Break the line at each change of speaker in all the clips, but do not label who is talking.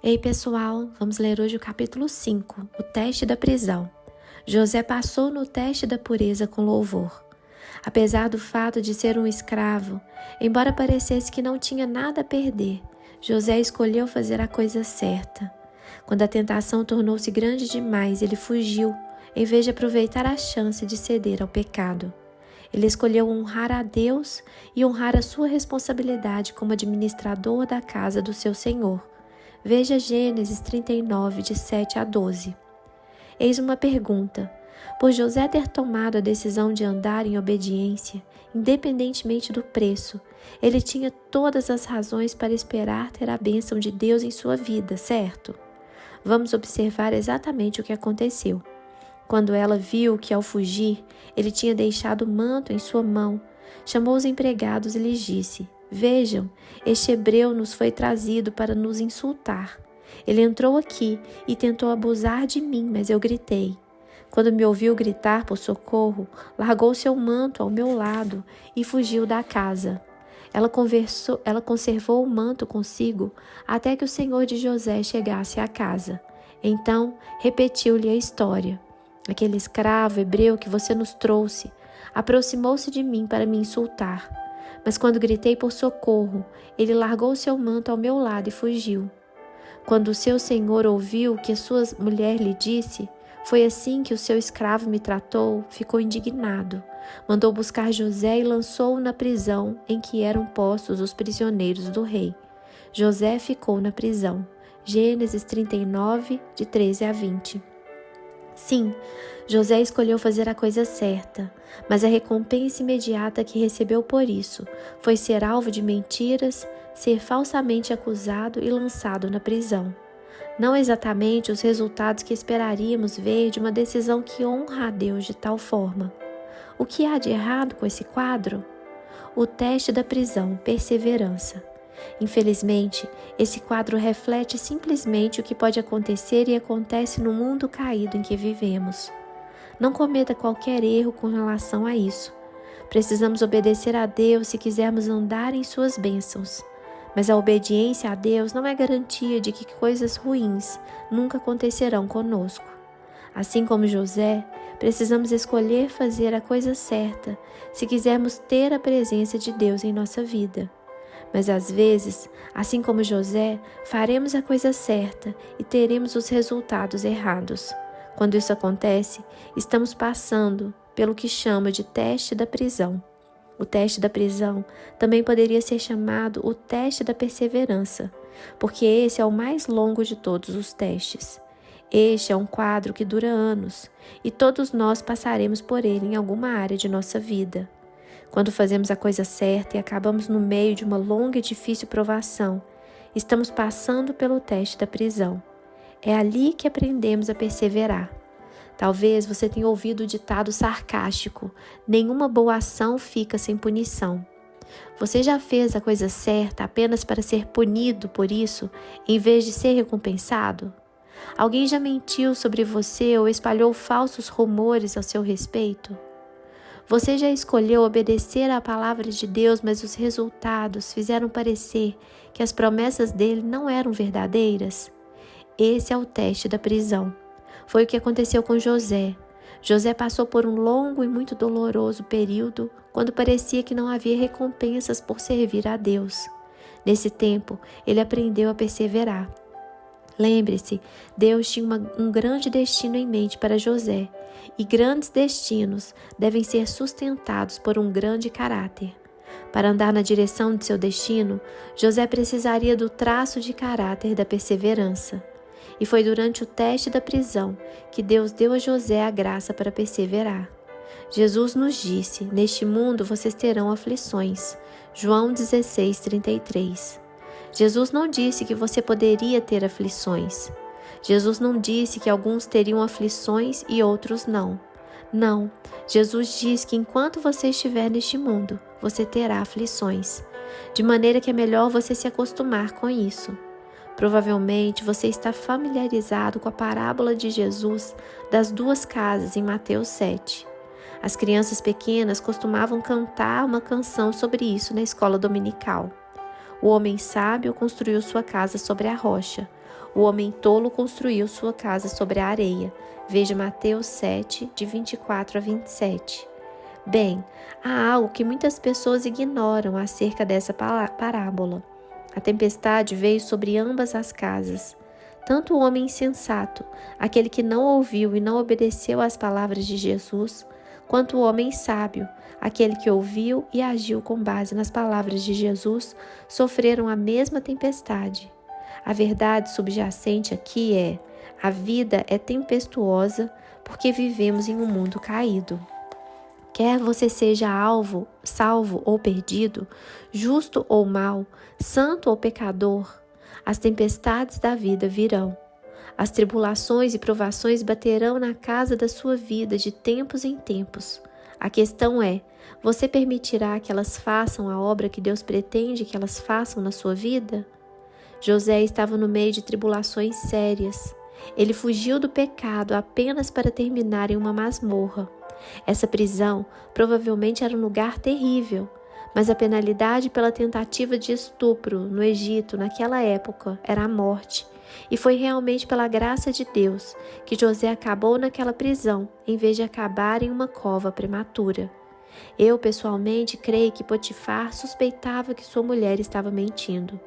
Ei pessoal, vamos ler hoje o capítulo 5, o teste da prisão. José passou no teste da pureza com louvor. Apesar do fato de ser um escravo, embora parecesse que não tinha nada a perder, José escolheu fazer a coisa certa. Quando a tentação tornou-se grande demais, ele fugiu, em vez de aproveitar a chance de ceder ao pecado. Ele escolheu honrar a Deus e honrar a sua responsabilidade como administrador da casa do seu Senhor. Veja Gênesis 39, de 7 a 12. Eis uma pergunta. Por José ter tomado a decisão de andar em obediência, independentemente do preço, ele tinha todas as razões para esperar ter a bênção de Deus em sua vida, certo? Vamos observar exatamente o que aconteceu. Quando ela viu que, ao fugir, ele tinha deixado o manto em sua mão, chamou os empregados e lhes disse: Vejam, este hebreu nos foi trazido para nos insultar. Ele entrou aqui e tentou abusar de mim, mas eu gritei. Quando me ouviu gritar por socorro, largou seu manto ao meu lado e fugiu da casa. Ela conservou o manto consigo até que o senhor de José chegasse à casa. Então, repetiu-lhe a história. Aquele escravo hebreu que você nos trouxe aproximou-se de mim para me insultar. Mas quando gritei por socorro, ele largou seu manto ao meu lado e fugiu. Quando o seu senhor ouviu o que sua mulher lhe disse, foi assim que o seu escravo me tratou, ficou indignado. Mandou buscar José e lançou-o na prisão em que eram postos os prisioneiros do rei. José ficou na prisão. Gênesis 39, de 13 a 20. Sim, José escolheu fazer a coisa certa, mas a recompensa imediata que recebeu por isso foi ser alvo de mentiras, ser falsamente acusado e lançado na prisão. Não exatamente os resultados que esperaríamos ver de uma decisão que honra a Deus de tal forma. O que há de errado com esse quadro? O teste da prisão, perseverança. Infelizmente, esse quadro reflete simplesmente o que pode acontecer e acontece no mundo caído em que vivemos. Não cometa qualquer erro com relação a isso. Precisamos obedecer a Deus se quisermos andar em suas bênçãos. Mas a obediência a Deus não é garantia de que coisas ruins nunca acontecerão conosco. Assim como José, precisamos escolher fazer a coisa certa se quisermos ter a presença de Deus em nossa vida. Mas às vezes, assim como José, faremos a coisa certa e teremos os resultados errados. Quando isso acontece, estamos passando pelo que chamo de teste da prisão. O teste da prisão também poderia ser chamado o teste da perseverança, porque esse é o mais longo de todos os testes. Este é um quadro que dura anos, e todos nós passaremos por ele em alguma área de nossa vida. Quando fazemos a coisa certa e acabamos no meio de uma longa e difícil provação, estamos passando pelo teste da prisão. É ali que aprendemos a perseverar. Talvez você tenha ouvido o ditado sarcástico: nenhuma boa ação fica sem punição. Você já fez a coisa certa apenas para ser punido por isso, em vez de ser recompensado? Alguém já mentiu sobre você ou espalhou falsos rumores ao seu respeito? Você já escolheu obedecer à palavra de Deus, mas os resultados fizeram parecer que as promessas dele não eram verdadeiras? Esse é o teste da prisão. Foi o que aconteceu com José. José passou por um longo e muito doloroso período, quando parecia que não havia recompensas por servir a Deus. Nesse tempo, ele aprendeu a perseverar. Lembre-se, Deus tinha um grande destino em mente para José, e grandes destinos devem ser sustentados por um grande caráter. Para andar na direção de seu destino, José precisaria do traço de caráter da perseverança. E foi durante o teste da prisão que Deus deu a José a graça para perseverar. Jesus nos disse: neste mundo vocês terão aflições. João 16:33. Jesus não disse que você poderia ter aflições. Jesus não disse que alguns teriam aflições e outros não. Não, Jesus diz que enquanto você estiver neste mundo, você terá aflições, de maneira que é melhor você se acostumar com isso. Provavelmente você está familiarizado com a parábola de Jesus das duas casas em Mateus 7. As crianças pequenas costumavam cantar uma canção sobre isso na escola dominical. O homem sábio construiu sua casa sobre a rocha. O homem tolo construiu sua casa sobre a areia. Veja Mateus 7, de 24 a 27. Bem, há algo que muitas pessoas ignoram acerca dessa parábola. A tempestade veio sobre ambas as casas. Tanto o homem insensato, aquele que não ouviu e não obedeceu às palavras de Jesus, quanto o homem sábio, aquele que ouviu e agiu com base nas palavras de Jesus, sofreram a mesma tempestade. A verdade subjacente aqui é: a vida é tempestuosa porque vivemos em um mundo caído. Quer você seja salvo ou perdido, justo ou mau, santo ou pecador, as tempestades da vida virão. As tribulações e provações baterão na casa da sua vida de tempos em tempos. A questão é: você permitirá que elas façam a obra que Deus pretende que elas façam na sua vida? José estava no meio de tribulações sérias. Ele fugiu do pecado apenas para terminar em uma masmorra. Essa prisão provavelmente era um lugar terrível, mas a penalidade pela tentativa de estupro no Egito naquela época era a morte. E foi realmente pela graça de Deus que José acabou naquela prisão, em vez de acabar em uma cova prematura. Eu, pessoalmente, creio que Potifar suspeitava que sua mulher estava mentindo.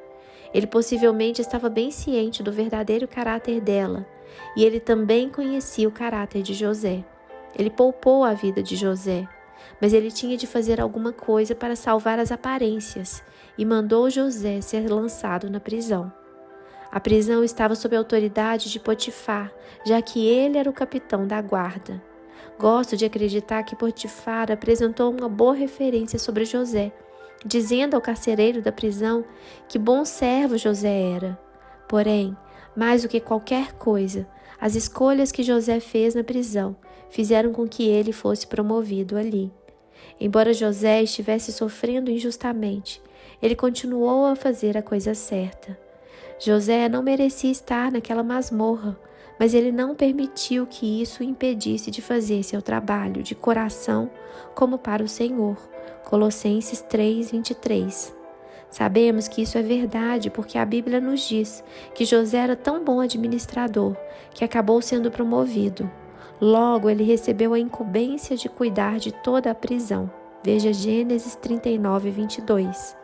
Ele possivelmente estava bem ciente do verdadeiro caráter dela, e ele também conhecia o caráter de José. Ele poupou a vida de José, mas ele tinha de fazer alguma coisa para salvar as aparências e mandou José ser lançado na prisão. A prisão estava sob a autoridade de Potifar, já que ele era o capitão da guarda. Gosto de acreditar que Potifar apresentou uma boa referência sobre José, dizendo ao carcereiro da prisão que bom servo José era. Porém, mais do que qualquer coisa, as escolhas que José fez na prisão fizeram com que ele fosse promovido ali. Embora José estivesse sofrendo injustamente, ele continuou a fazer a coisa certa. José não merecia estar naquela masmorra, mas ele não permitiu que isso o impedisse de fazer seu trabalho de coração como para o Senhor. Colossenses 3:23. Sabemos que isso é verdade porque a Bíblia nos diz que José era tão bom administrador que acabou sendo promovido. Logo, ele recebeu a incumbência de cuidar de toda a prisão. Veja Gênesis 39:22.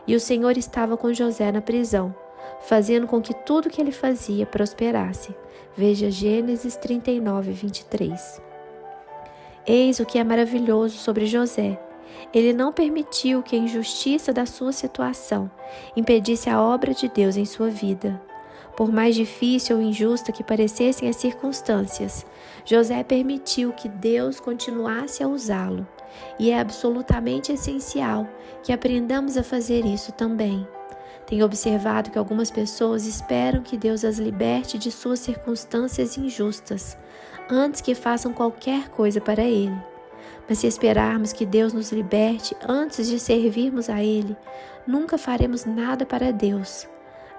E o Senhor estava com José na prisão, fazendo com que tudo que ele fazia prosperasse. Veja Gênesis 39:23. Eis o que é maravilhoso sobre José. Ele não permitiu que a injustiça da sua situação impedisse a obra de Deus em sua vida. Por mais difícil ou injusta que parecessem as circunstâncias, José permitiu que Deus continuasse a usá-lo. E é absolutamente essencial que aprendamos a fazer isso também. Tenho observado que algumas pessoas esperam que Deus as liberte de suas circunstâncias injustas, antes que façam qualquer coisa para Ele. Mas se esperarmos que Deus nos liberte antes de servirmos a Ele, nunca faremos nada para Deus.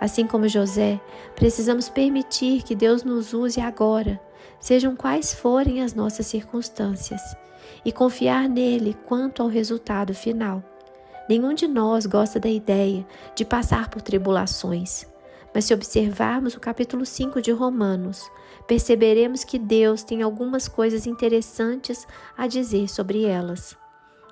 Assim como José, precisamos permitir que Deus nos use agora, sejam quais forem as nossas circunstâncias, e confiar nele quanto ao resultado final. Nenhum de nós gosta da ideia de passar por tribulações, mas se observarmos o capítulo 5 de Romanos, perceberemos que Deus tem algumas coisas interessantes a dizer sobre elas.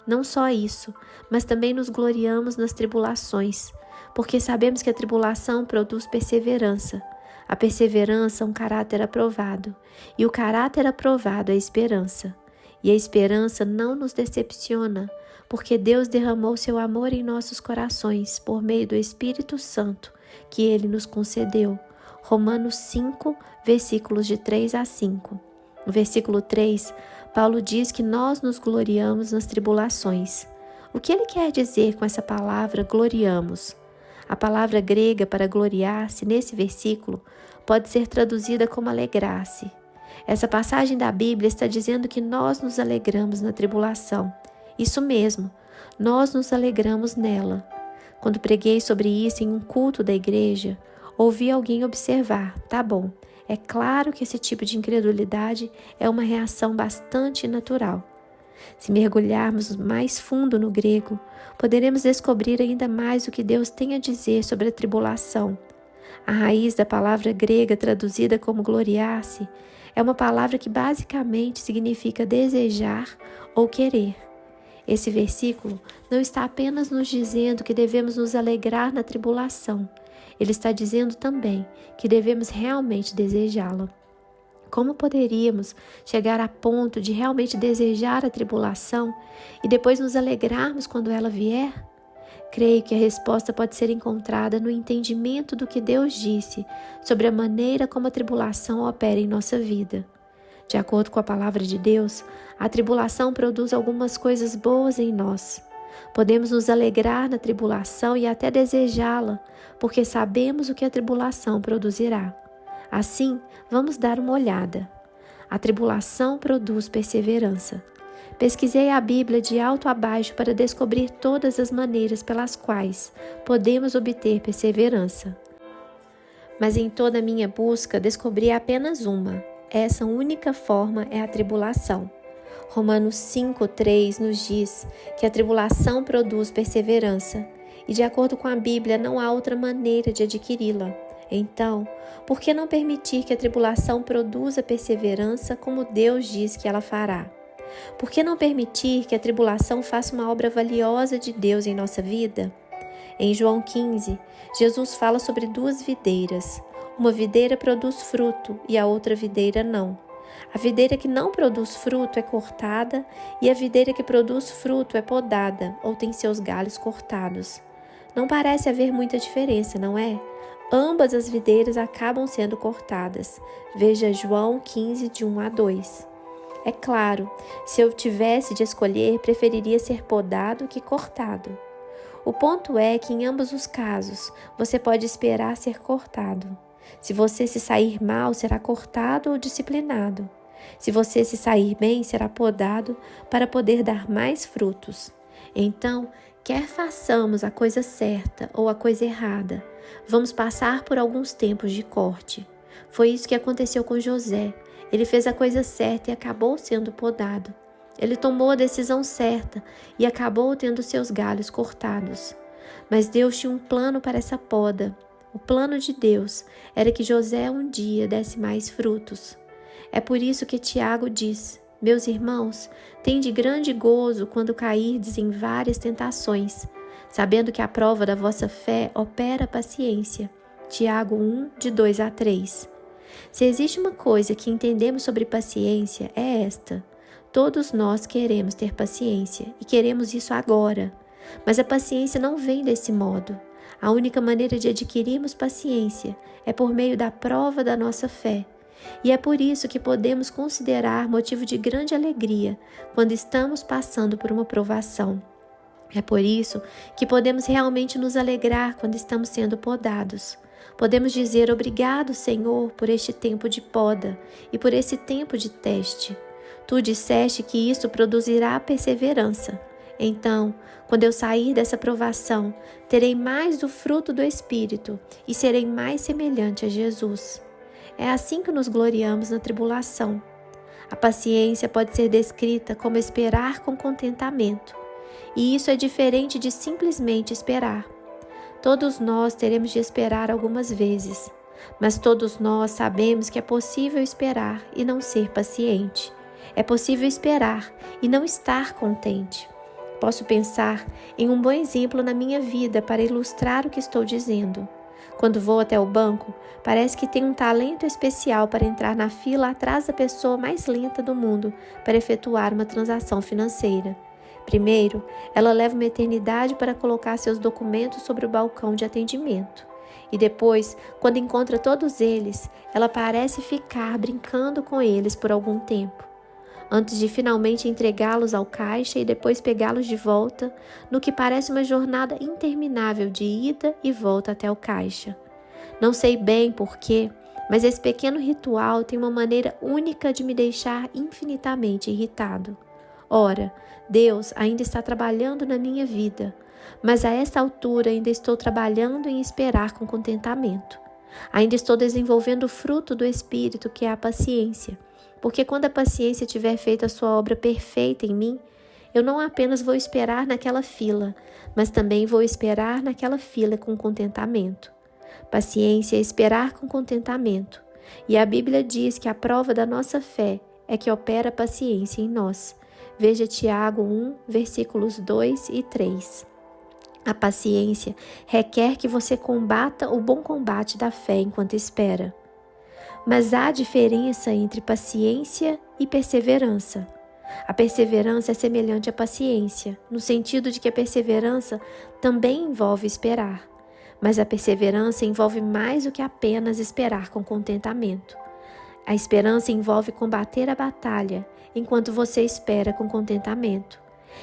Não só isso, mas também nos gloriamos nas tribulações, porque sabemos que a tribulação produz perseverança. A perseverança é um caráter aprovado, e o caráter aprovado é a esperança. E a esperança não nos decepciona, porque Deus derramou seu amor em nossos corações por meio do Espírito Santo que Ele nos concedeu. Romanos 5, versículos de 3 a 5. No versículo 3, Paulo diz que nós nos gloriamos nas tribulações. O que ele quer dizer com essa palavra gloriamos? A palavra grega para gloriar-se nesse versículo pode ser traduzida como alegrar-se. Essa passagem da Bíblia está dizendo que nós nos alegramos na tribulação. Isso mesmo, nós nos alegramos nela. Quando preguei sobre isso em um culto da igreja, ouvi alguém observar: tá bom, é claro que esse tipo de incredulidade é uma reação bastante natural. Se mergulharmos mais fundo no grego, poderemos descobrir ainda mais o que Deus tem a dizer sobre a tribulação. A raiz da palavra grega traduzida como gloriar-se é uma palavra que basicamente significa desejar ou querer. Esse versículo não está apenas nos dizendo que devemos nos alegrar na tribulação, ele está dizendo também que devemos realmente desejá-la. Como poderíamos chegar a ponto de realmente desejar a tribulação e depois nos alegrarmos quando ela vier? Creio que a resposta pode ser encontrada no entendimento do que Deus disse sobre a maneira como a tribulação opera em nossa vida. De acordo com a palavra de Deus, a tribulação produz algumas coisas boas em nós. Podemos nos alegrar na tribulação e até desejá-la, porque sabemos o que a tribulação produzirá. Assim, vamos dar uma olhada. A tribulação produz perseverança. Pesquisei a Bíblia de alto a baixo para descobrir todas as maneiras pelas quais podemos obter perseverança. Mas em toda a minha busca descobri apenas uma. Essa única forma é a tribulação. Romanos 5:3 nos diz que a tribulação produz perseverança, e de acordo com a Bíblia não há outra maneira de adquiri-la. Então, por que não permitir que a tribulação produza perseverança como Deus diz que ela fará? Por que não permitir que a tribulação faça uma obra valiosa de Deus em nossa vida? Em João 15, Jesus fala sobre duas videiras. Uma videira produz fruto e a outra videira não. A videira que não produz fruto é cortada e a videira que produz fruto é podada ou tem seus galhos cortados. Não parece haver muita diferença, não é? Ambas as videiras acabam sendo cortadas. Veja João 15, de 1 a 2. É claro, se eu tivesse de escolher, preferiria ser podado que cortado. O ponto é que em ambos os casos, você pode esperar ser cortado. Se você se sair mal, será cortado ou disciplinado. Se você se sair bem, será podado para poder dar mais frutos. Então, quer façamos a coisa certa ou a coisa errada, vamos passar por alguns tempos de corte. Foi isso que aconteceu com José. Ele fez a coisa certa e acabou sendo podado. Ele tomou a decisão certa e acabou tendo seus galhos cortados. Mas Deus tinha um plano para essa poda. O plano de Deus era que José um dia desse mais frutos. É por isso que Tiago diz: meus irmãos, tende grande gozo quando cairdes em várias tentações, sabendo que a prova da vossa fé opera paciência. Tiago 1, de 2 a 3. Se existe uma coisa que entendemos sobre paciência, é esta. Todos nós queremos ter paciência e queremos isso agora. Mas a paciência não vem desse modo. A única maneira de adquirirmos paciência é por meio da prova da nossa fé. E é por isso que podemos considerar motivo de grande alegria quando estamos passando por uma provação. É por isso que podemos realmente nos alegrar quando estamos sendo podados. Podemos dizer obrigado, Senhor, por este tempo de poda e por esse tempo de teste. Tu disseste que isso produzirá perseverança. Então, quando eu sair dessa provação, terei mais do fruto do Espírito e serei mais semelhante a Jesus. É assim que nos gloriamos na tribulação. A paciência pode ser descrita como esperar com contentamento, e isso é diferente de simplesmente esperar. Todos nós teremos de esperar algumas vezes, mas todos nós sabemos que é possível esperar e não ser paciente. É possível esperar e não estar contente. Posso pensar em um bom exemplo na minha vida para ilustrar o que estou dizendo. Quando vou até o banco, parece que tenho um talento especial para entrar na fila atrás da pessoa mais lenta do mundo para efetuar uma transação financeira. Primeiro, ela leva uma eternidade para colocar seus documentos sobre o balcão de atendimento. E depois, quando encontra todos eles, ela parece ficar brincando com eles por algum tempo, antes de finalmente entregá-los ao caixa e depois pegá-los de volta, no que parece uma jornada interminável de ida e volta até o caixa. Não sei bem porquê, mas esse pequeno ritual tem uma maneira única de me deixar infinitamente irritado. Ora, Deus ainda está trabalhando na minha vida, mas a esta altura ainda estou trabalhando em esperar com contentamento. Ainda estou desenvolvendo o fruto do Espírito, que é a paciência. Porque quando a paciência tiver feito a sua obra perfeita em mim, eu não apenas vou esperar naquela fila, mas também vou esperar naquela fila com contentamento. Paciência é esperar com contentamento. E a Bíblia diz que a prova da nossa fé é que opera a paciência em nós. Veja Tiago 1, versículos 2 e 3. A paciência requer que você combata o bom combate da fé enquanto espera. Mas há diferença entre paciência e perseverança. A perseverança é semelhante à paciência, no sentido de que a perseverança também envolve esperar. Mas a perseverança envolve mais do que apenas esperar com contentamento. A esperança envolve combater a batalha, enquanto você espera com contentamento.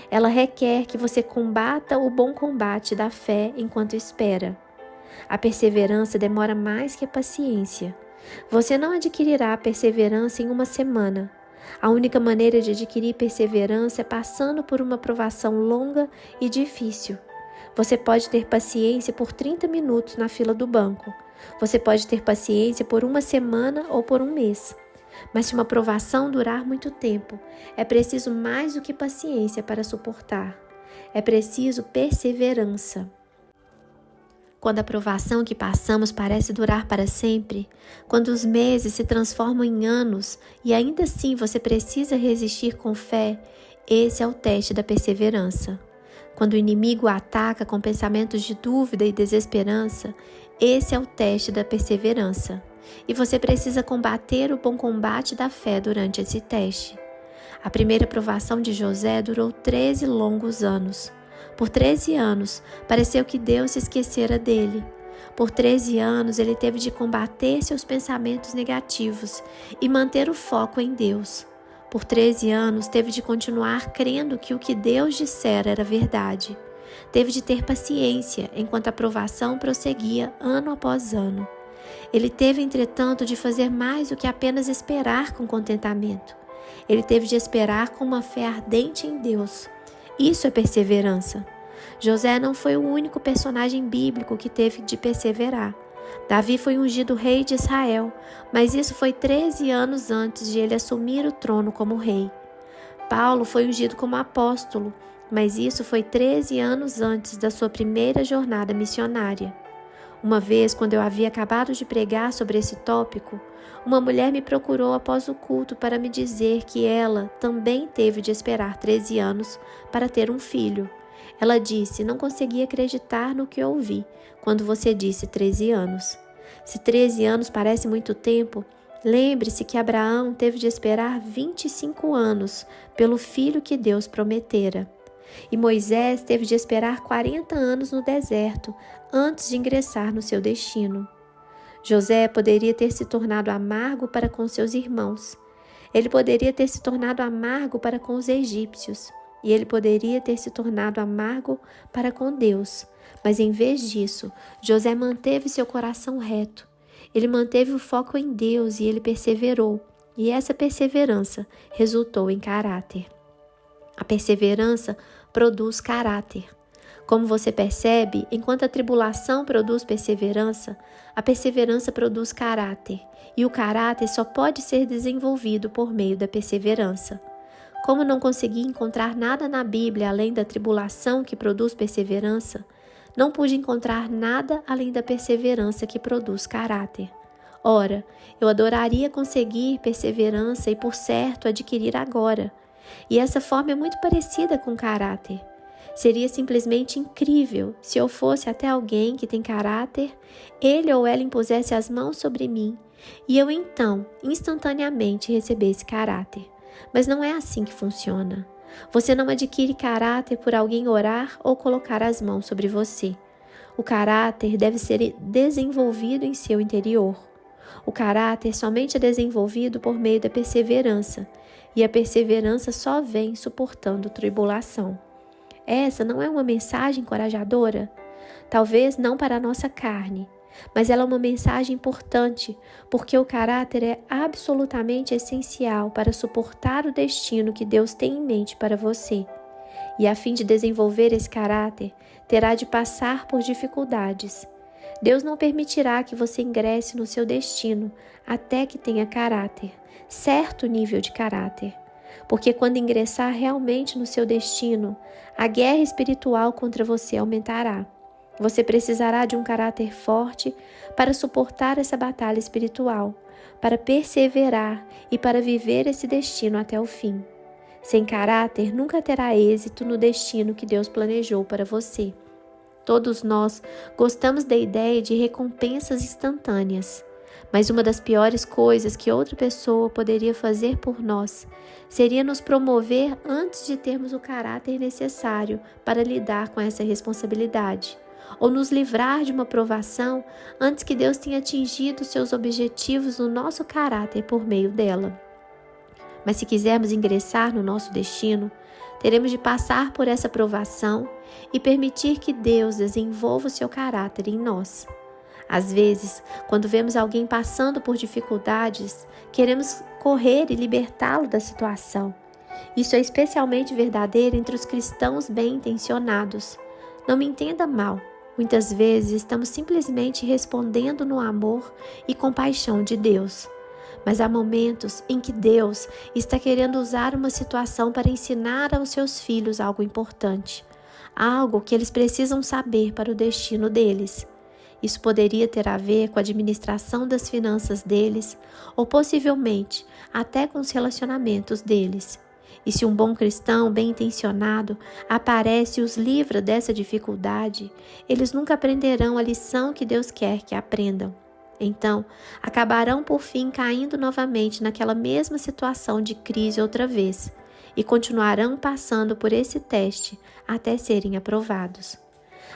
Ela requer que você combata o bom combate da fé enquanto espera. A perseverança demora mais que a paciência. Você não adquirirá a perseverança em uma semana. A única maneira de adquirir perseverança é passando por uma provação longa e difícil. Você pode ter paciência por 30 minutos na fila do banco. Você pode ter paciência por uma semana ou por um mês. Mas se uma provação durar muito tempo, é preciso mais do que paciência para suportar. É preciso perseverança. Quando a provação que passamos parece durar para sempre, quando os meses se transformam em anos e ainda assim você precisa resistir com fé, esse é o teste da perseverança. Quando o inimigo ataca com pensamentos de dúvida e desesperança, esse é o teste da perseverança. E você precisa combater o bom combate da fé durante esse teste. A primeira provação de José durou 13 longos anos. Por 13 anos, pareceu que Deus se esquecera dele. Por 13 anos, ele teve de combater seus pensamentos negativos e manter o foco em Deus. Por 13 anos, teve de continuar crendo que o que Deus dissera era verdade. Teve de ter paciência enquanto a provação prosseguia ano após ano. Ele teve, entretanto, de fazer mais do que apenas esperar com contentamento. Ele teve de esperar com uma fé ardente em Deus. Isso é perseverança. José não foi o único personagem bíblico que teve de perseverar. Davi foi ungido rei de Israel, mas isso foi 13 anos antes de ele assumir o trono como rei. Paulo foi ungido como apóstolo, mas isso foi 13 anos antes da sua primeira jornada missionária. Uma vez, quando eu havia acabado de pregar sobre esse tópico, uma mulher me procurou após o culto para me dizer que ela também teve de esperar 13 anos para ter um filho. Ela disse: não conseguia acreditar no que ouvi quando você disse 13 anos. Se 13 anos parece muito tempo, lembre-se que Abraão teve de esperar 25 anos pelo filho que Deus prometera. E Moisés teve de esperar 40 anos no deserto antes de ingressar no seu destino. José poderia ter se tornado amargo para com seus irmãos. Ele poderia ter se tornado amargo para com os egípcios. E ele poderia ter se tornado amargo para com Deus. Mas em vez disso, José manteve seu coração reto. Ele manteve o foco em Deus e ele perseverou. E essa perseverança resultou em caráter. A perseverança produz caráter. Como você percebe, enquanto a tribulação produz perseverança, a perseverança produz caráter, e o caráter só pode ser desenvolvido por meio da perseverança. Como não consegui encontrar nada na Bíblia além da tribulação que produz perseverança, não pude encontrar nada além da perseverança que produz caráter. Ora, eu adoraria conseguir perseverança e, por certo, adquirir agora. E essa forma é muito parecida com caráter. Seria simplesmente incrível se eu fosse até alguém que tem caráter, ele ou ela impusesse as mãos sobre mim e eu então, instantaneamente, recebesse caráter. Mas não é assim que funciona. Você não adquire caráter por alguém orar ou colocar as mãos sobre você. O caráter deve ser desenvolvido em seu interior. O caráter somente é desenvolvido por meio da perseverança, e a perseverança só vem suportando tribulação. Essa não é uma mensagem encorajadora? Talvez não para a nossa carne, mas ela é uma mensagem importante, porque o caráter é absolutamente essencial para suportar o destino que Deus tem em mente para você. E a fim de desenvolver esse caráter, terá de passar por dificuldades. Deus não permitirá que você ingresse no seu destino até que tenha caráter, certo nível de caráter. Porque quando ingressar realmente no seu destino, a guerra espiritual contra você aumentará. Você precisará de um caráter forte para suportar essa batalha espiritual, para perseverar e para viver esse destino até o fim. Sem caráter, nunca terá êxito no destino que Deus planejou para você. Todos nós gostamos da ideia de recompensas instantâneas, mas uma das piores coisas que outra pessoa poderia fazer por nós seria nos promover antes de termos o caráter necessário para lidar com essa responsabilidade, ou nos livrar de uma provação antes que Deus tenha atingido seus objetivos no nosso caráter por meio dela. Mas se quisermos ingressar no nosso destino, teremos de passar por essa provação e permitir que Deus desenvolva o seu caráter em nós. Às vezes, quando vemos alguém passando por dificuldades, queremos correr e libertá-lo da situação. Isso é especialmente verdadeiro entre os cristãos bem-intencionados. Não me entenda mal, muitas vezes estamos simplesmente respondendo no amor e compaixão de Deus. Mas há momentos em que Deus está querendo usar uma situação para ensinar aos seus filhos algo importante, algo que eles precisam saber para o destino deles. Isso poderia ter a ver com a administração das finanças deles, ou possivelmente até com os relacionamentos deles. E se um bom cristão bem intencionado aparece e os livra dessa dificuldade, eles nunca aprenderão a lição que Deus quer que aprendam. Então, acabarão por fim caindo novamente naquela mesma situação de crise outra vez e continuarão passando por esse teste até serem aprovados.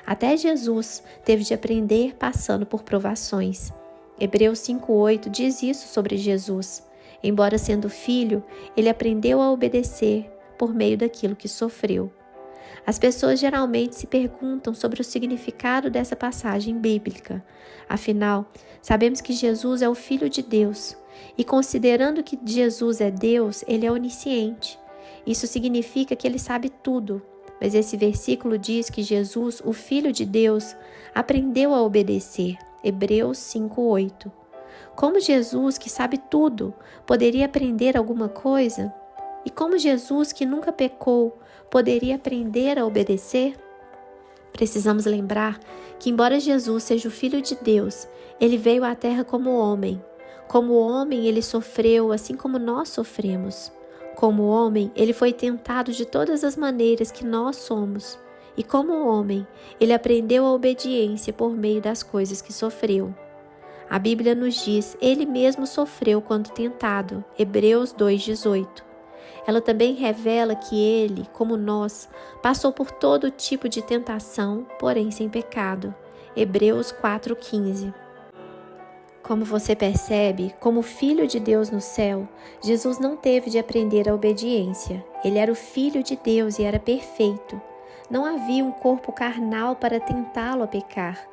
Até Jesus teve de aprender passando por provações. Hebreus 5:8 diz isso sobre Jesus. Embora sendo filho, ele aprendeu a obedecer por meio daquilo que sofreu. As pessoas geralmente se perguntam sobre o significado dessa passagem bíblica. Afinal, sabemos que Jesus é o Filho de Deus, e considerando que Jesus é Deus, ele é onisciente. Isso significa que ele sabe tudo, mas esse versículo diz que Jesus, o Filho de Deus, aprendeu a obedecer. Hebreus 5:8. Como Jesus, que sabe tudo, poderia aprender alguma coisa? E como Jesus, que nunca pecou, poderia aprender a obedecer? Precisamos lembrar que, embora Jesus seja o Filho de Deus, ele veio à Terra como homem. Como homem, ele sofreu assim como nós sofremos. Como homem, ele foi tentado de todas as maneiras que nós somos. E como homem, ele aprendeu a obediência por meio das coisas que sofreu. A Bíblia nos diz, ele mesmo sofreu quando tentado. Hebreus 2:18. Ela também revela que ele, como nós, passou por todo tipo de tentação, porém sem pecado. Hebreus 4:15. Como você percebe, como Filho de Deus no céu, Jesus não teve de aprender a obediência. Ele era o Filho de Deus e era perfeito. Não havia um corpo carnal para tentá-lo a pecar.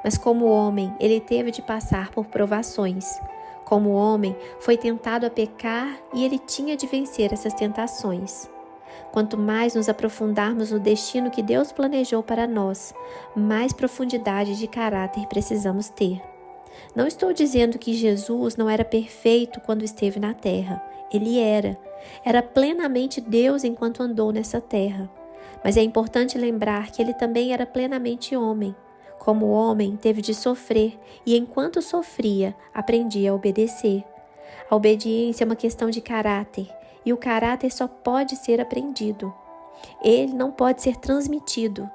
Mas como homem, ele teve de passar por provações. Como homem, foi tentado a pecar e ele tinha de vencer essas tentações. Quanto mais nos aprofundarmos no destino que Deus planejou para nós, mais profundidade de caráter precisamos ter. Não estou dizendo que Jesus não era perfeito quando esteve na terra. Ele era plenamente Deus enquanto andou nessa terra. Mas é importante lembrar que ele também era plenamente homem. Como homem, teve de sofrer e, enquanto sofria, aprendia a obedecer. A obediência é uma questão de caráter e o caráter só pode ser aprendido. Ele não pode ser transmitido.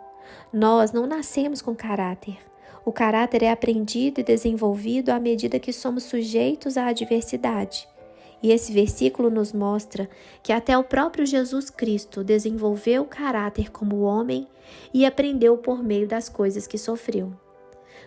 Nós não nascemos com caráter. O caráter é aprendido e desenvolvido à medida que somos sujeitos à adversidade. E esse versículo nos mostra que até o próprio Jesus Cristo desenvolveu o caráter como homem e aprendeu por meio das coisas que sofreu.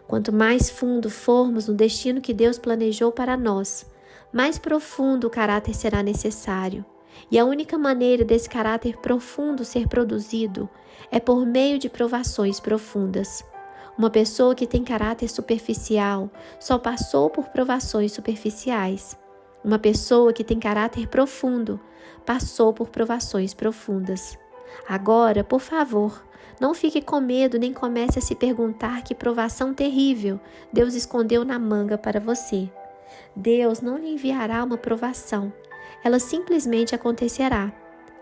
Quanto mais fundo formos no destino que Deus planejou para nós, mais profundo o caráter será necessário. E a única maneira desse caráter profundo ser produzido é por meio de provações profundas. Uma pessoa que tem caráter superficial só passou por provações superficiais. Uma pessoa que tem caráter profundo passou por provações profundas. Agora, por favor, não fique com medo nem comece a se perguntar que provação terrível Deus escondeu na manga para você. Deus não lhe enviará uma provação, ela simplesmente acontecerá.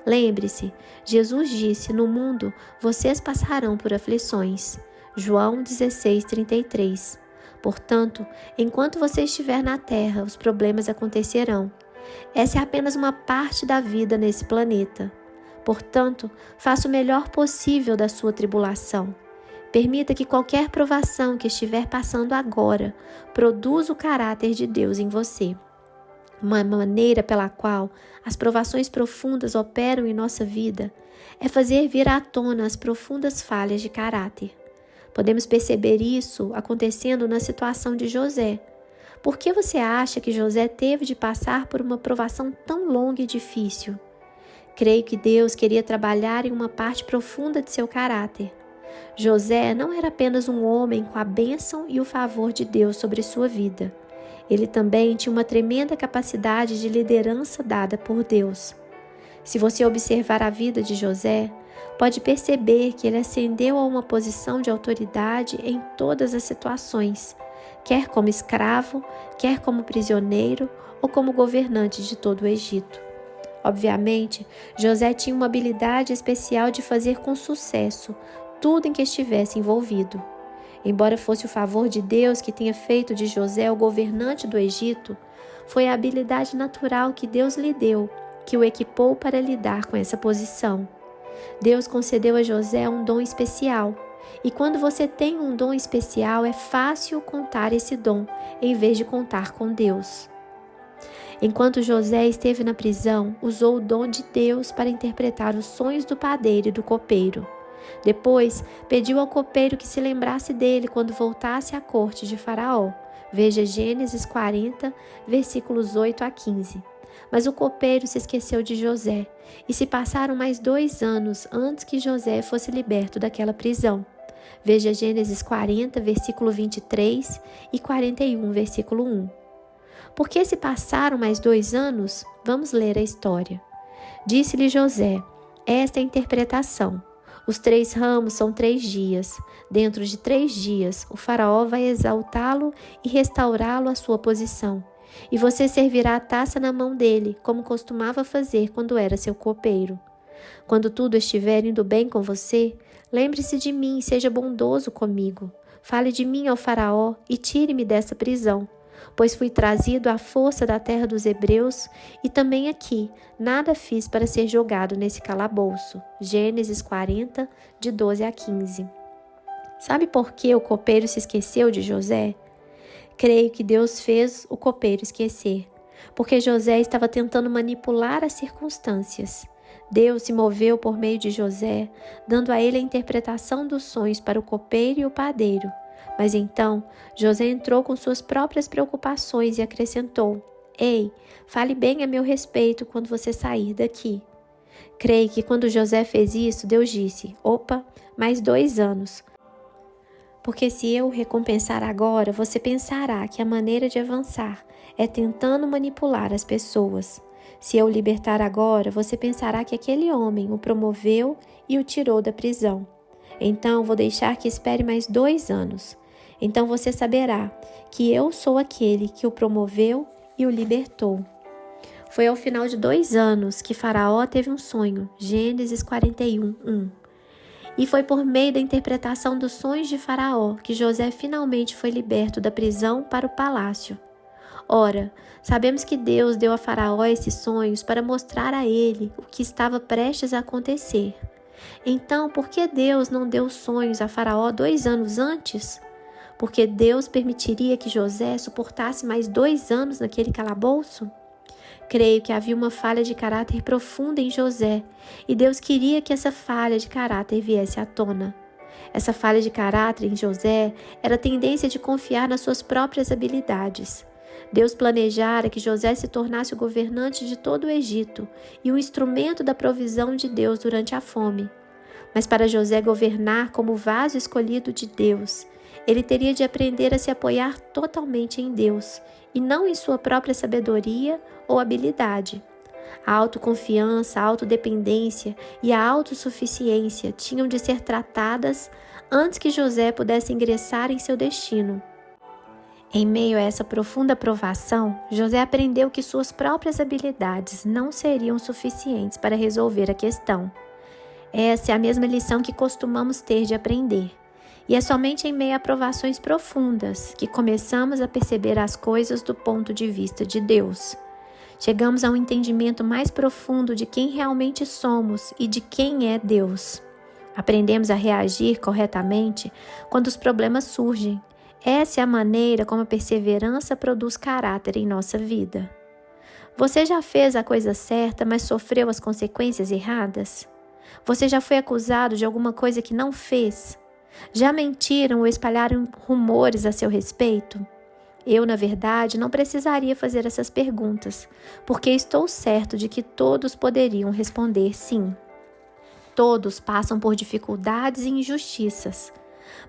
Lembre-se, Jesus disse: no mundo vocês passarão por aflições. João 16:33. Portanto, enquanto você estiver na terra, os problemas acontecerão. Essa é apenas uma parte da vida nesse planeta. Portanto, faça o melhor possível da sua tribulação. Permita que qualquer provação que estiver passando agora produza o caráter de Deus em você. Uma maneira pela qual as provações profundas operam em nossa vida é fazer vir à tona as profundas falhas de caráter. Podemos perceber isso acontecendo na situação de José. Por que você acha que José teve de passar por uma provação tão longa e difícil? Creio que Deus queria trabalhar em uma parte profunda de seu caráter. José não era apenas um homem com a bênção e o favor de Deus sobre sua vida. Ele também tinha uma tremenda capacidade de liderança dada por Deus. Se você observar a vida de José, pode perceber que ele ascendeu a uma posição de autoridade em todas as situações, quer como escravo, quer como prisioneiro ou como governante de todo o Egito. Obviamente, José tinha uma habilidade especial de fazer com sucesso tudo em que estivesse envolvido. Embora fosse o favor de Deus que tenha feito de José o governante do Egito, foi a habilidade natural que Deus lhe deu que o equipou para lidar com essa posição. Deus concedeu a José um dom especial, e quando você tem um dom especial, é fácil contar esse dom, em vez de contar com Deus. Enquanto José esteve na prisão, usou o dom de Deus para interpretar os sonhos do padeiro e do copeiro. Depois, pediu ao copeiro que se lembrasse dele quando voltasse à corte de Faraó. Veja Gênesis 40, versículos 8 a 15. Mas o copeiro se esqueceu de José, e se passaram mais 2 anos antes que José fosse liberto daquela prisão. Veja Gênesis 40, versículo 23 e 41, versículo 1. Por que se passaram mais 2 anos? Vamos ler a história. Disse-lhe José: esta é a interpretação. Os 3 ramos são 3 dias. Dentro de 3 dias, o faraó vai exaltá-lo e restaurá-lo à sua posição. E você servirá a taça na mão dele, como costumava fazer quando era seu copeiro. Quando tudo estiver indo bem com você, lembre-se de mim e seja bondoso comigo. Fale de mim ao faraó e tire-me dessa prisão, pois fui trazido à força da terra dos hebreus e também aqui nada fiz para ser jogado nesse calabouço. Gênesis 40, de 12 a 15. Sabe por que o copeiro se esqueceu de José? Creio que Deus fez o copeiro esquecer, porque José estava tentando manipular as circunstâncias. Deus se moveu por meio de José, dando a ele a interpretação dos sonhos para o copeiro e o padeiro. Mas então, José entrou com suas próprias preocupações e acrescentou: ei, fale bem a meu respeito quando você sair daqui. Creio que quando José fez isso, Deus disse: opa, mais 2 anos. Porque se eu o recompensar agora, você pensará que a maneira de avançar é tentando manipular as pessoas. Se eu o libertar agora, você pensará que aquele homem o promoveu e o tirou da prisão. Então vou deixar que espere mais 2 anos. Então você saberá que eu sou aquele que o promoveu e o libertou. Foi ao final de 2 anos que Faraó teve um sonho, Gênesis 41, 1. E foi por meio da interpretação dos sonhos de Faraó que José finalmente foi liberto da prisão para o palácio. Ora, sabemos que Deus deu a Faraó esses sonhos para mostrar a ele o que estava prestes a acontecer. Então, por que Deus não deu sonhos a Faraó 2 anos antes? Porque Deus permitiria que José suportasse mais 2 anos naquele calabouço? Creio que havia uma falha de caráter profunda em José, e Deus queria que essa falha de caráter viesse à tona. Essa falha de caráter em José era a tendência de confiar nas suas próprias habilidades. Deus planejara que José se tornasse o governante de todo o Egito e um instrumento da provisão de Deus durante a fome. Mas para José governar como vaso escolhido de Deus, ele teria de aprender a se apoiar totalmente em Deus e não em sua própria sabedoria ou habilidade. A autoconfiança, a autodependência e a autossuficiência tinham de ser tratadas antes que José pudesse ingressar em seu destino. Em meio a essa profunda provação, José aprendeu que suas próprias habilidades não seriam suficientes para resolver a questão. Essa é a mesma lição que costumamos ter de aprender. E é somente em meio a provações profundas que começamos a perceber as coisas do ponto de vista de Deus. Chegamos a um entendimento mais profundo de quem realmente somos e de quem é Deus. Aprendemos a reagir corretamente quando os problemas surgem. Essa é a maneira como a perseverança produz caráter em nossa vida. Você já fez a coisa certa, mas sofreu as consequências erradas? Você já foi acusado de alguma coisa que não fez? Já mentiram ou espalharam rumores a seu respeito? Eu, na verdade, não precisaria fazer essas perguntas, porque estou certo de que todos poderiam responder sim. Todos passam por dificuldades e injustiças.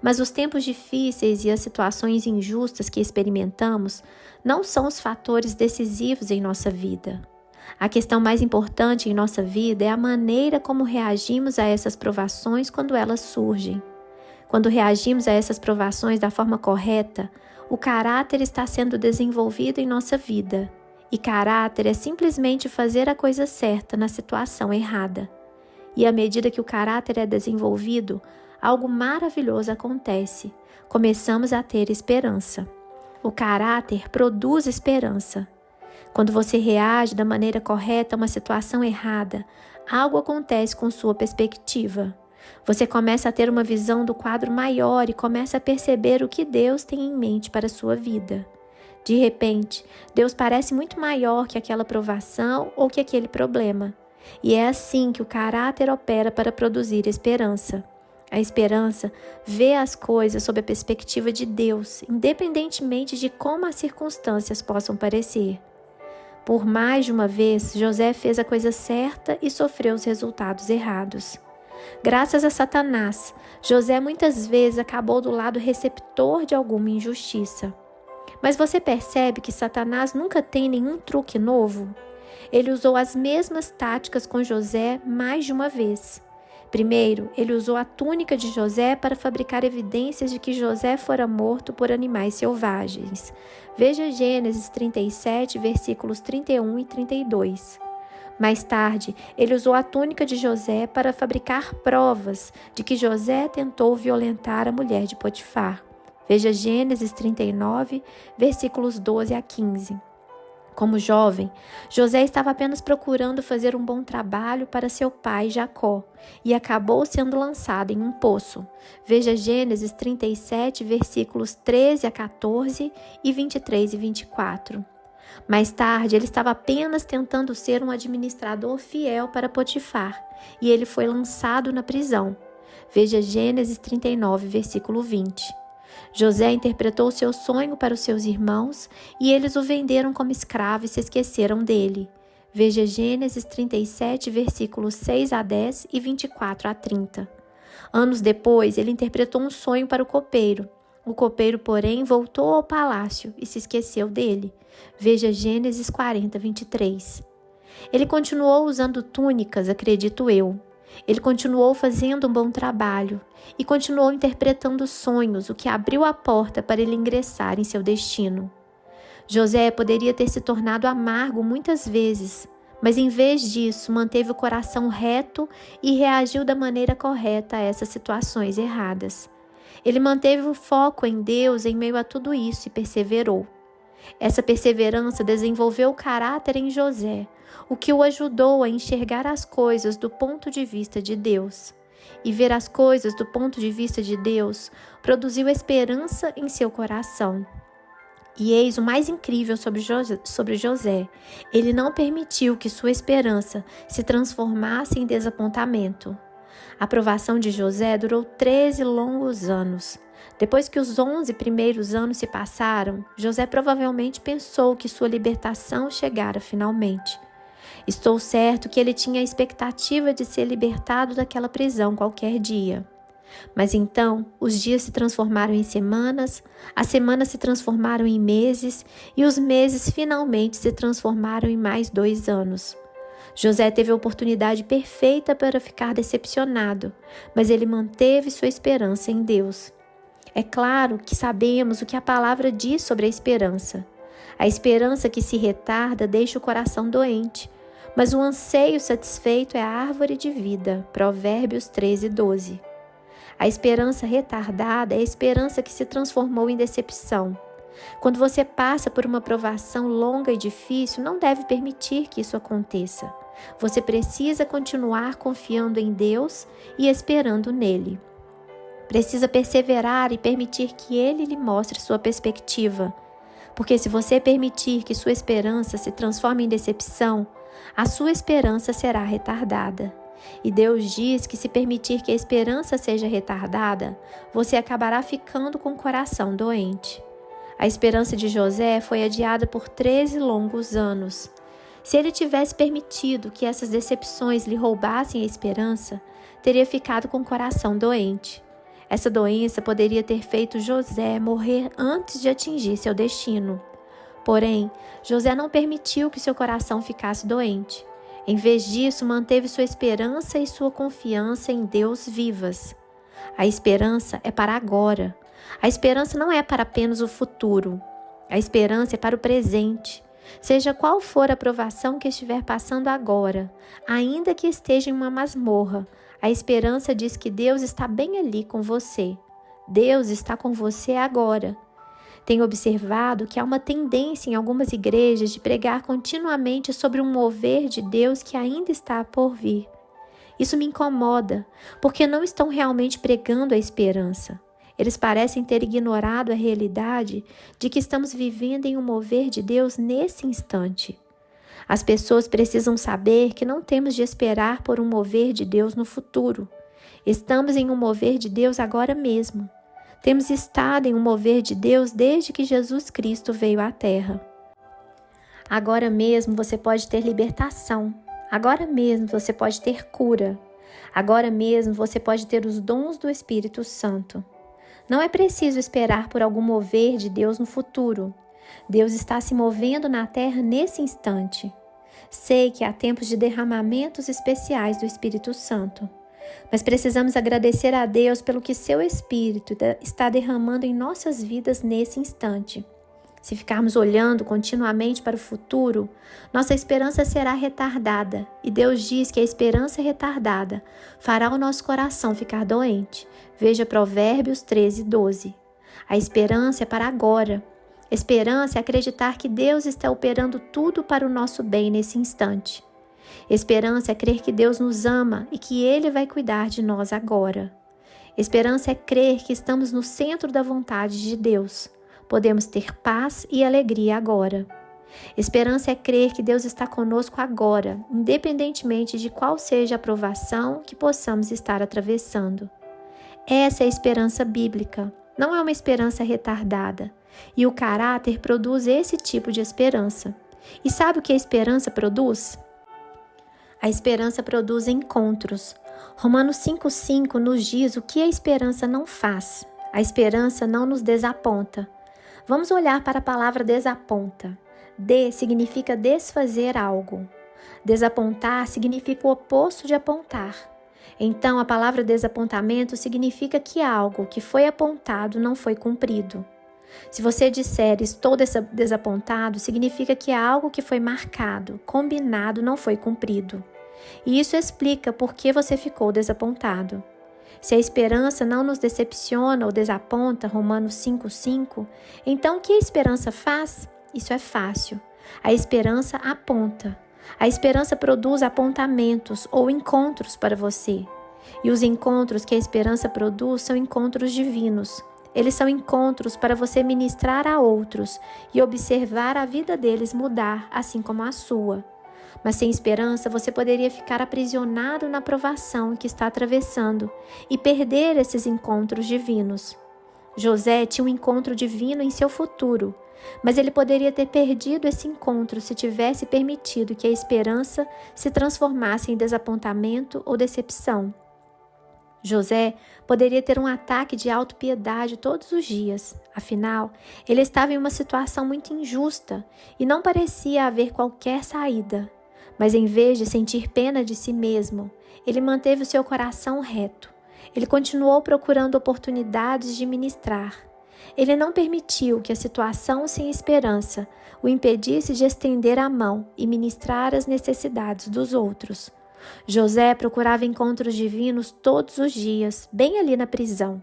Mas os tempos difíceis e as situações injustas que experimentamos não são os fatores decisivos em nossa vida. A questão mais importante em nossa vida é a maneira como reagimos a essas provações quando elas surgem. Quando reagimos a essas provações da forma correta, o caráter está sendo desenvolvido em nossa vida. E caráter é simplesmente fazer a coisa certa na situação errada. E à medida que o caráter é desenvolvido, algo maravilhoso acontece. Começamos a ter esperança. O caráter produz esperança. Quando você reage da maneira correta a uma situação errada, algo acontece com sua perspectiva. Você começa a ter uma visão do quadro maior e começa a perceber o que Deus tem em mente para a sua vida. De repente, Deus parece muito maior que aquela provação ou que aquele problema. E é assim que o caráter opera para produzir esperança. A esperança vê as coisas sob a perspectiva de Deus, independentemente de como as circunstâncias possam parecer. Por mais de uma vez, José fez a coisa certa e sofreu os resultados errados. Graças a Satanás, José muitas vezes acabou do lado receptor de alguma injustiça. Mas você percebe que Satanás nunca tem nenhum truque novo? Ele usou as mesmas táticas com José mais de uma vez. Primeiro, ele usou a túnica de José para fabricar evidências de que José fora morto por animais selvagens. Veja Gênesis 37, versículos 31 e 32. Mais tarde, ele usou a túnica de José para fabricar provas de que José tentou violentar a mulher de Potifar. Veja Gênesis 39, versículos 12 a 15. Como jovem, José estava apenas procurando fazer um bom trabalho para seu pai Jacó e acabou sendo lançado em um poço. Veja Gênesis 37, versículos 13 a 14 e 23 e 24. Mais tarde, ele estava apenas tentando ser um administrador fiel para Potifar e ele foi lançado na prisão. Veja Gênesis 39, versículo 20. José interpretou seu sonho para os seus irmãos e eles o venderam como escravo e se esqueceram dele. Veja Gênesis 37, versículos 6 a 10 e 24 a 30. Anos depois, ele interpretou um sonho para o copeiro. O copeiro, porém, voltou ao palácio e se esqueceu dele. Veja Gênesis 40, 23. Ele continuou usando túnicas, acredito eu. Ele continuou fazendo um bom trabalho e continuou interpretando sonhos, o que abriu a porta para ele ingressar em seu destino. José poderia ter se tornado amargo muitas vezes, mas em vez disso manteve o coração reto e reagiu da maneira correta a essas situações erradas. Ele manteve o foco em Deus em meio a tudo isso e perseverou. Essa perseverança desenvolveu o caráter em José, o que o ajudou a enxergar as coisas do ponto de vista de Deus. E ver as coisas do ponto de vista de Deus produziu esperança em seu coração. E eis o mais incrível sobre José. Ele não permitiu que sua esperança se transformasse em desapontamento. A provação de José durou 13 longos anos. Depois que os 11 primeiros anos se passaram, José provavelmente pensou que sua libertação chegara finalmente. Estou certo que ele tinha a expectativa de ser libertado daquela prisão qualquer dia. Mas então, os dias se transformaram em semanas, as semanas se transformaram em meses e os meses finalmente se transformaram em mais 2 anos. José teve a oportunidade perfeita para ficar decepcionado, mas ele manteve sua esperança em Deus. É claro que sabemos o que a palavra diz sobre a esperança. A esperança que se retarda deixa o coração doente, mas o anseio satisfeito é a árvore de vida. Provérbios 13:12. A esperança retardada é a esperança que se transformou em decepção. Quando você passa por uma provação longa e difícil, não deve permitir que isso aconteça. Você precisa continuar confiando em Deus e esperando nele. Precisa perseverar e permitir que Ele lhe mostre sua perspectiva. Porque se você permitir que sua esperança se transforme em decepção, a sua esperança será retardada. E Deus diz que se permitir que a esperança seja retardada, você acabará ficando com o coração doente. A esperança de José foi adiada por 13 longos anos. Se ele tivesse permitido que essas decepções lhe roubassem a esperança, teria ficado com o coração doente. Essa doença poderia ter feito José morrer antes de atingir seu destino. Porém, José não permitiu que seu coração ficasse doente. Em vez disso, manteve sua esperança e sua confiança em Deus vivas. A esperança é para agora. A esperança não é para apenas o futuro. A esperança é para o presente. Seja qual for a provação que estiver passando agora, ainda que esteja em uma masmorra, a esperança diz que Deus está bem ali com você. Deus está com você agora. Tenho observado que há uma tendência em algumas igrejas de pregar continuamente sobre um mover de Deus que ainda está por vir. Isso me incomoda, porque não estão realmente pregando a esperança. Eles parecem ter ignorado a realidade de que estamos vivendo em um mover de Deus nesse instante. As pessoas precisam saber que não temos de esperar por um mover de Deus no futuro. Estamos em um mover de Deus agora mesmo. Temos estado em um mover de Deus desde que Jesus Cristo veio à Terra. Agora mesmo você pode ter libertação. Agora mesmo você pode ter cura. Agora mesmo você pode ter os dons do Espírito Santo. Não é preciso esperar por algum mover de Deus no futuro. Deus está se movendo na terra nesse instante. Sei que há tempos de derramamentos especiais do Espírito Santo, mas precisamos agradecer a Deus pelo que seu Espírito está derramando em nossas vidas nesse instante. Se ficarmos olhando continuamente para o futuro, nossa esperança será retardada, e Deus diz que a esperança retardada fará o nosso coração ficar doente. Veja Provérbios 13:12. A esperança é para agora. Esperança é acreditar que Deus está operando tudo para o nosso bem nesse instante. Esperança é crer que Deus nos ama e que Ele vai cuidar de nós agora. Esperança é crer que estamos no centro da vontade de Deus. Podemos ter paz e alegria agora. Esperança é crer que Deus está conosco agora, independentemente de qual seja a provação que possamos estar atravessando. Essa é a esperança bíblica, não é uma esperança retardada. E o caráter produz esse tipo de esperança. E sabe o que a esperança produz? A esperança produz encontros. Romanos 5:5 nos diz o que a esperança não faz. A esperança não nos desaponta. Vamos olhar para a palavra desaponta. Significa desfazer algo. Desapontar significa o oposto de apontar. Então, a palavra desapontamento significa que algo que foi apontado não foi cumprido. Se você disser estou desapontado, significa que algo que foi marcado, combinado, não foi cumprido. E isso explica por que você ficou desapontado. Se a esperança não nos decepciona ou desaponta, Romanos 5:5, então o que a esperança faz? Isso é fácil. A esperança aponta. A esperança produz apontamentos ou encontros para você. E os encontros que a esperança produz são encontros divinos. Eles são encontros para você ministrar a outros e observar a vida deles mudar, assim como a sua. Mas sem esperança, você poderia ficar aprisionado na provação que está atravessando e perder esses encontros divinos. José tinha um encontro divino em seu futuro, mas ele poderia ter perdido esse encontro se tivesse permitido que a esperança se transformasse em desapontamento ou decepção. José poderia ter um ataque de autopiedade todos os dias. Afinal, ele estava em uma situação muito injusta e não parecia haver qualquer saída. Mas em vez de sentir pena de si mesmo, ele manteve o seu coração reto. Ele continuou procurando oportunidades de ministrar. Ele não permitiu que a situação sem esperança o impedisse de estender a mão e ministrar as necessidades dos outros. José procurava encontros divinos todos os dias, bem ali na prisão.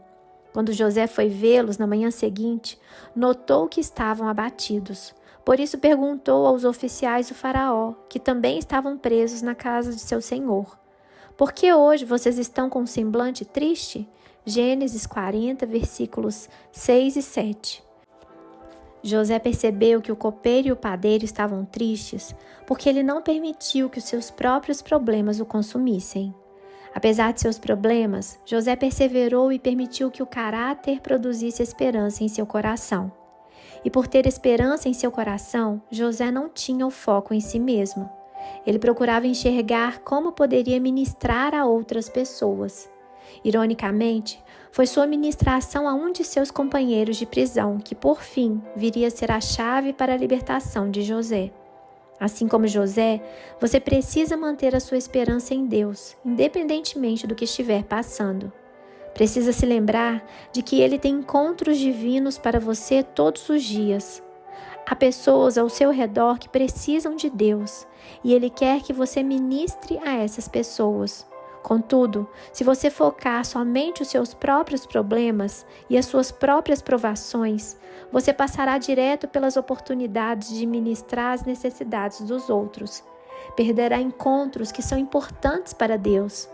Quando José foi vê-los na manhã seguinte, notou que estavam abatidos. Por isso perguntou aos oficiais do faraó, que também estavam presos na casa de seu senhor: por que hoje vocês estão com um semblante triste? Gênesis 40, versículos 6 e 7. José percebeu que o copeiro e o padeiro estavam tristes porque ele não permitiu que os seus próprios problemas o consumissem. Apesar de seus problemas, José perseverou e permitiu que o caráter produzisse esperança em seu coração. E por ter esperança em seu coração, José não tinha o foco em si mesmo. Ele procurava enxergar como poderia ministrar a outras pessoas. Ironicamente, foi sua ministração a um de seus companheiros de prisão que, por fim, viria a ser a chave para a libertação de José. Assim como José, você precisa manter a sua esperança em Deus, independentemente do que estiver passando. Precisa se lembrar de que Ele tem encontros divinos para você todos os dias. Há pessoas ao seu redor que precisam de Deus e Ele quer que você ministre a essas pessoas. Contudo, se você focar somente os seus próprios problemas e as suas próprias provações, você passará direto pelas oportunidades de ministrar as necessidades dos outros. Perderá encontros que são importantes para Deus.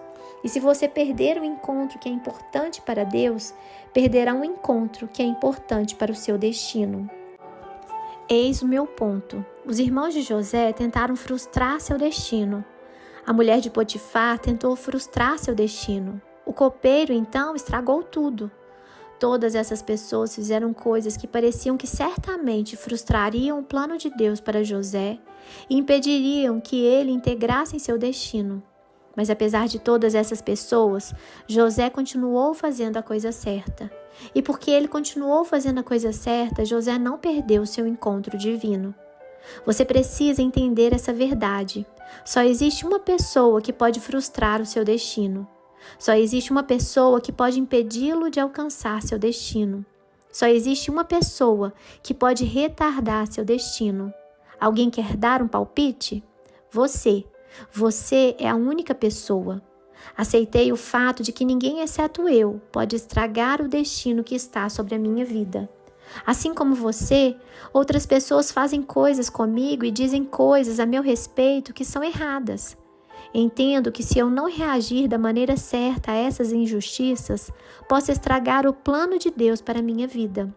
E se você perder um encontro que é importante para Deus, perderá um encontro que é importante para o seu destino. Eis o meu ponto. Os irmãos de José tentaram frustrar seu destino. A mulher de Potifar tentou frustrar seu destino. O copeiro, então, estragou tudo. Todas essas pessoas fizeram coisas que pareciam que certamente frustrariam o plano de Deus para José e impediriam que ele integrasse em seu destino. Mas apesar de todas essas pessoas, José continuou fazendo a coisa certa. E porque ele continuou fazendo a coisa certa, José não perdeu seu encontro divino. Você precisa entender essa verdade. Só existe uma pessoa que pode frustrar o seu destino. Só existe uma pessoa que pode impedi-lo de alcançar seu destino. Só existe uma pessoa que pode retardar seu destino. Alguém quer dar um palpite? Você. Você é a única pessoa. Aceitei o fato de que ninguém exceto eu pode estragar o destino que está sobre a minha vida. Assim como você, outras pessoas fazem coisas comigo e dizem coisas a meu respeito que são erradas. Entendo que se eu não reagir da maneira certa a essas injustiças, posso estragar o plano de Deus para a minha vida.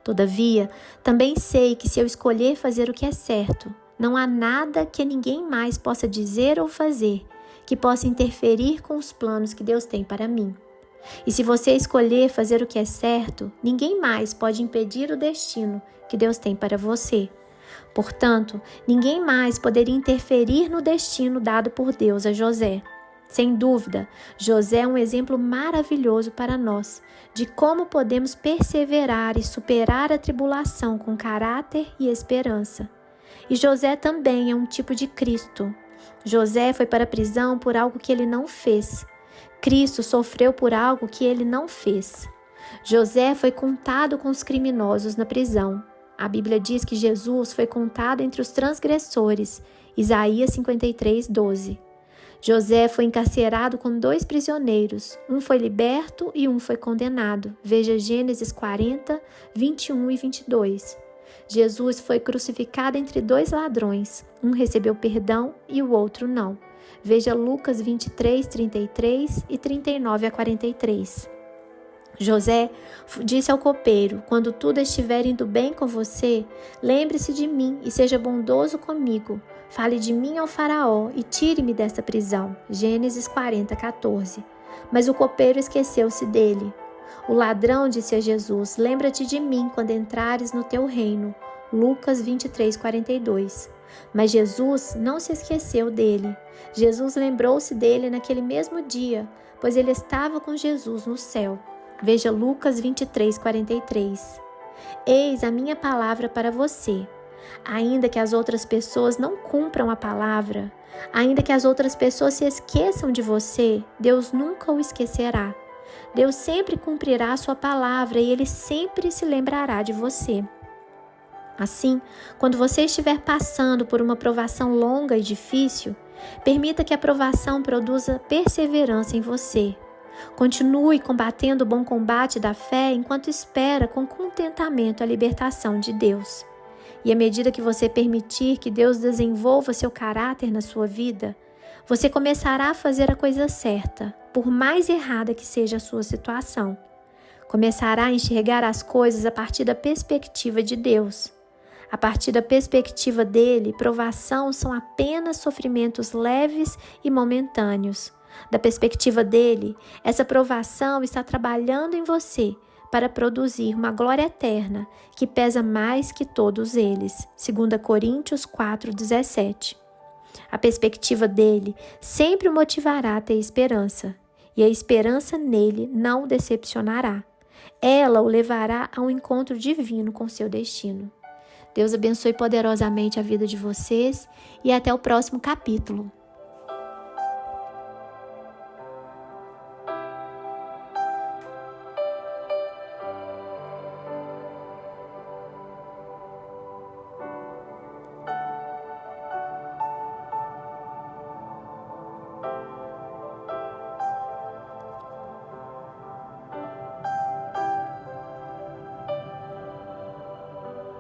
Todavia, também sei que se eu escolher fazer o que é certo, não há nada que ninguém mais possa dizer ou fazer que possa interferir com os planos que Deus tem para mim. E se você escolher fazer o que é certo, ninguém mais pode impedir o destino que Deus tem para você. Portanto, ninguém mais poderia interferir no destino dado por Deus a José. Sem dúvida, José é um exemplo maravilhoso para nós de como podemos perseverar e superar a tribulação com caráter e esperança. E José também é um tipo de Cristo. José foi para a prisão por algo que ele não fez. Cristo sofreu por algo que ele não fez. José foi contado com os criminosos na prisão. A Bíblia diz que Jesus foi contado entre os transgressores. Isaías 53, 12. José foi encarcerado com 2 prisioneiros. Um foi liberto e um foi condenado. Veja Gênesis 40, 21 e 22. Jesus foi crucificado entre 2 ladrões. Um recebeu perdão e o outro não. Veja Lucas 23, 33 e 39 a 43. José disse ao copeiro: quando tudo estiver indo bem com você, lembre-se de mim e seja bondoso comigo. Fale de mim ao faraó e tire-me desta prisão. Gênesis 40, 14. Mas o copeiro esqueceu-se dele. O ladrão disse a Jesus: lembra-te de mim quando entrares no teu reino. Lucas 23, 42. Mas Jesus não se esqueceu dele. Jesus lembrou-se dele naquele mesmo dia, pois ele estava com Jesus no céu. Veja Lucas 23, 43. Eis a minha palavra para você. Ainda que as outras pessoas não cumpram a palavra, ainda que as outras pessoas se esqueçam de você, Deus nunca o esquecerá. Deus sempre cumprirá a sua palavra e Ele sempre se lembrará de você. Assim, quando você estiver passando por uma provação longa e difícil, permita que a provação produza perseverança em você. Continue combatendo o bom combate da fé enquanto espera com contentamento a libertação de Deus. E à medida que você permitir que Deus desenvolva seu caráter na sua vida, você começará a fazer a coisa certa, por mais errada que seja a sua situação. Começará a enxergar as coisas a partir da perspectiva de Deus. A partir da perspectiva dele, provação são apenas sofrimentos leves e momentâneos. Da perspectiva dele, essa provação está trabalhando em você para produzir uma glória eterna que pesa mais que todos eles. 2 Coríntios 4:17. A perspectiva dele sempre o motivará a ter esperança, e a esperança nele não o decepcionará. Ela o levará a um encontro divino com seu destino. Deus abençoe poderosamente a vida de vocês e até o próximo capítulo.